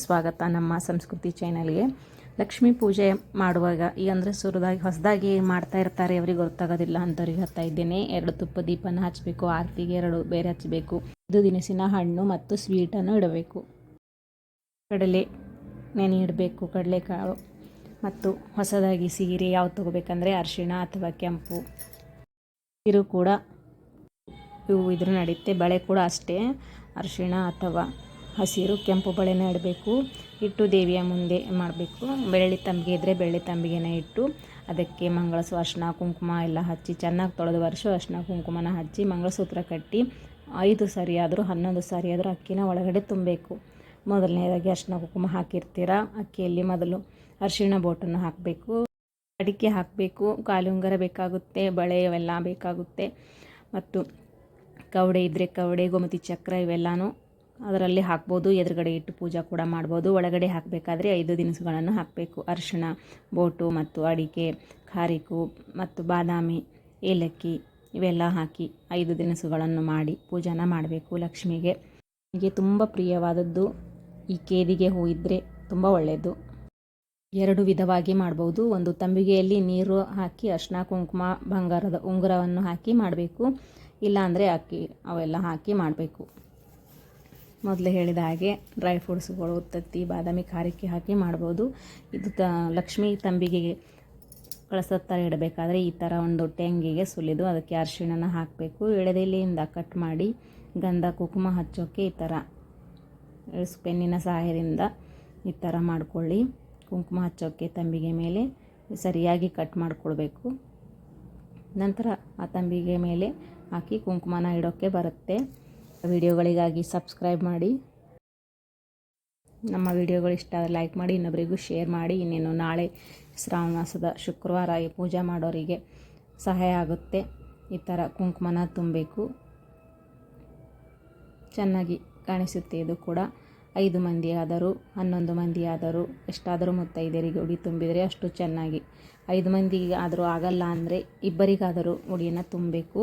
ಸ್ವಾಗತ ನಮ್ಮ ಸಂಸ್ಕೃತಿ ಚಾನೆಲ್ಗೆ. ಲಕ್ಷ್ಮೀ ಪೂಜೆ ಮಾಡುವಾಗ ಈ ಅಂದರೆ ಹೊಸದಾಗಿ ಮಾಡ್ತಾ ಇರ್ತಾರೆ, ಅವರಿಗೆ ಗೊತ್ತಾಗೋದಿಲ್ಲ ಅಂಥವ್ರಿಗೆ ಹೇಳ್ತಾ ಇದ್ದೇನೆ. 2 ತುಪ್ಪ ದೀಪನ ಹಚ್ಚಬೇಕು, ಆರತಿಗೆ 2 ಬೇರೆ ಹಚ್ಚಬೇಕು. 5 ದಿನಸಿನ ಹಣ್ಣು ಮತ್ತು ಸ್ವೀಟನ್ನು ಇಡಬೇಕು. ಕಡಲೆ ನೆನೆ ಇಡಬೇಕು, ಕಡಲೆಕಾಳು. ಮತ್ತು ಹೊಸದಾಗಿ ಸೀರೆ ಯಾವ್ದು ತೊಗೋಬೇಕಂದ್ರೆ ಅರಿಶಿಣ ಅಥವಾ ಕೆಂಪು ಇರು ಕೂಡ ಇದ್ರ ನಡೆಯುತ್ತೆ. ಬಳೆ ಕೂಡ ಅಷ್ಟೇ, ಅರಿಶಿಣ ಅಥವಾ ಹಸಿರು ಕೆಂಪು ಬಳೆನ ಇಡಬೇಕು. ಇಟ್ಟು ದೇವಿಯ ಮುಂದೆ ಮಾಡಬೇಕು. ಬೆಳ್ಳಿ ತಂಬಿಗೆ ಇದ್ದರೆ ಬೆಳ್ಳಿ ತಂಬಿಗೆನ ಇಟ್ಟು ಅದಕ್ಕೆ ಮಂಗಳಸೂತ್ರ, ಅರಿಶಿಣ ಕುಂಕುಮ ಎಲ್ಲ ಹಚ್ಚಿ ಚೆನ್ನಾಗಿ ತೊಳೆದು ಅರಿಶಿಣ ಕುಂಕುಮನ ಹಚ್ಚಿ ಮಂಗಳಸೂತ್ರ ಕಟ್ಟಿ 5 ಸಾರಿ ಆದರೂ 11 ಸಾರಿ ಆದರೂ ಅಕ್ಕಿನ ಒಳಗಡೆ ತುಂಬಬೇಕು. ಮೊದಲನೇದಾಗಿ ಅರಿಶಿಣ ಕುಂಕುಮ ಹಾಕಿರ್ತೀರ, ಅಕ್ಕಿಯಲ್ಲಿ ಮೊದಲು ಅರಿಶಿಣ ಬೋಟನ್ನು ಹಾಕಬೇಕು, ಅಡಿಕೆ ಹಾಕಬೇಕು, ಕಾಲುಂಗರ ಬೇಕಾಗುತ್ತೆ, ಬಳೆ ಇವೆಲ್ಲ ಬೇಕಾಗುತ್ತೆ. ಮತ್ತು ಕವಡೆ ಇದ್ದರೆ ಕವಡೆ, ಗೋಮತಿ ಚಕ್ರ ಇವೆಲ್ಲನೂ ಅದರಲ್ಲಿ ಹಾಕ್ಬೋದು. ಎದುರುಗಡೆ ಇಟ್ಟು ಪೂಜಾ ಕೂಡ ಮಾಡ್ಬೋದು. ಒಳಗಡೆ ಹಾಕಬೇಕಾದ್ರೆ 5 ದಿನಸುಗಳನ್ನು ಹಾಕಬೇಕು. ಅರಿಶಿಣ ಬೋಟು ಮತ್ತು ಅಡಿಕೆ, ಖಾರಿಕು ಮತ್ತು ಬಾದಾಮಿ, ಏಲಕ್ಕಿ ಇವೆಲ್ಲ ಹಾಕಿ 5 ದಿನಸುಗಳನ್ನು ಮಾಡಿ ಪೂಜಾನ ಮಾಡಬೇಕು. ಲಕ್ಷ್ಮಿಗೆ ತುಂಬ ಪ್ರಿಯವಾದದ್ದು ಈ ಕೇದಿಗೆ ಹೂ ಇದ್ದರೆ ತುಂಬ ಒಳ್ಳೆಯದು. 2 ವಿಧವಾಗಿ ಮಾಡ್ಬೋದು. ಒಂದು ತಂಬಿಗೆಯಲ್ಲಿ ನೀರು ಹಾಕಿ ಅರಿಶಿಣ ಕುಂಕುಮ ಬಂಗಾರದ ಉಂಗುರವನ್ನು ಹಾಕಿ ಮಾಡಬೇಕು. ಇಲ್ಲಾಂದರೆ ಅಕ್ಕಿ ಅವೆಲ್ಲ ಹಾಕಿ ಮಾಡಬೇಕು. ಮೊದಲೇ ಹೇಳಿದ ಹಾಗೆ ಡ್ರೈ ಫ್ರೂಟ್ಸ್ಗಳು, ತತ್ತಿ, ಬಾದಾಮಿ, ಖಾರಕ್ಕೆ ಹಾಕಿ ಮಾಡ್ಬೋದು. ಇದು ಲಕ್ಷ್ಮೀ ತಂಬಿಗೆಗೆ ಕಳಸದ ಥರ ಇಡಬೇಕಾದ್ರೆ ಈ ಥರ ಒಂದು ಟೆಂಗಿಗೆ ಸುಲಿದು ಅದಕ್ಕೆ ಅರಿಶಿಣನ ಹಾಕಬೇಕು. ಎಳೆದೆಲೆಯಿಂದ ಕಟ್ ಮಾಡಿ ಗಂಧ ಕುಂಕುಮ ಹಚ್ಚೋಕ್ಕೆ ಈ ಥರ ಪೆನ್ನಿನ ಸಹಾಯದಿಂದ ಈ ಥರ ಮಾಡ್ಕೊಳ್ಳಿ. ಕುಂಕುಮ ಹಚ್ಚೋಕ್ಕೆ ತಂಬಿಗೆ ಮೇಲೆ ಸರಿಯಾಗಿ ಕಟ್ ಮಾಡಿಕೊಳ್ಬೇಕು. ನಂತರ ಆ ತಂಬಿಗೆ ಮೇಲೆ ಹಾಕಿ ಕುಂಕುಮನ ಇಡೋಕ್ಕೆ ಬರುತ್ತೆ. ವಿಡಿಯೋಗಳಿಗಾಗಿ ಸಬ್ಸ್ಕ್ರೈಬ್ ಮಾಡಿ. ನಮ್ಮ ವಿಡಿಯೋಗಳು ಇಷ್ಟ ಆದರೆ ಲೈಕ್ ಮಾಡಿ, ಇನ್ನೊಬ್ಬರಿಗೂ ಶೇರ್ ಮಾಡಿ. ಇನ್ನೇನು ನಾಳೆ ಶ್ರಾವಣ ಮಾಸದ ಶುಕ್ರವಾರ ಈ ಪೂಜೆ ಮಾಡೋರಿಗೆ ಸಹಾಯ ಆಗುತ್ತೆ. ಈ ಥರ ಕುಂಕುಮನ ತುಂಬಬೇಕು, ಚೆನ್ನಾಗಿ ಕಾಣಿಸುತ್ತೆ. ಇದು ಕೂಡ 5 ಮಂದಿ ಆದರೂ 11 ಮಂದಿ ಆದರೂ ಎಷ್ಟಾದರೂ ಮುತ್ತೈದೆಯರಿಗೆ ಉಡಿ ತುಂಬಿದರೆ ಅಷ್ಟು ಚೆನ್ನಾಗಿ. 5 ಮಂದಿಗೆ ಆದರೂ ಆಗಲ್ಲ ಅಂದರೆ ಇಬ್ಬರಿಗಾದರೂ ಉಡಿಯನ್ನು ತುಂಬಬೇಕು.